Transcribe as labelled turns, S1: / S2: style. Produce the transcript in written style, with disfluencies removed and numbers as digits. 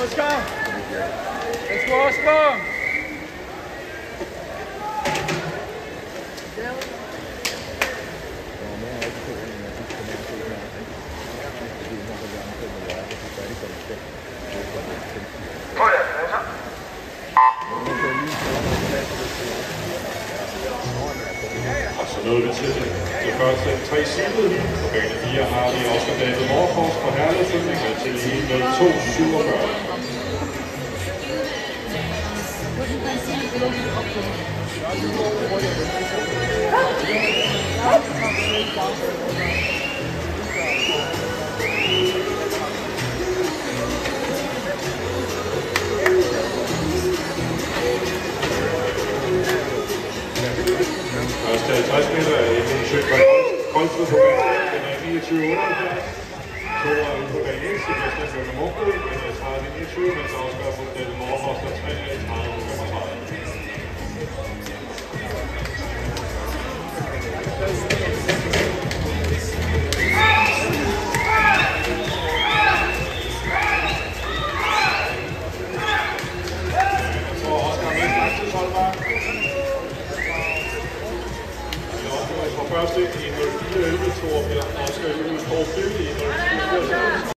S1: Oscar! Let's go, Oscar!
S2: Og så nåede vi til det første 3 seedede. På bane 4 har vi Oscar David Morfors på herledsøgning til 1.02.47. Første 50 meter er Emil Sjøkvær Koldsted på bane 3, den er 29.78. To er ude på bane 1, Sebastian Lønner Munkø, den er 30.29, mens Oscar har fået David Morfors, der er 30.35. Første 1.04.11, Torbjørn Oscar Jules Torfilde 1.04.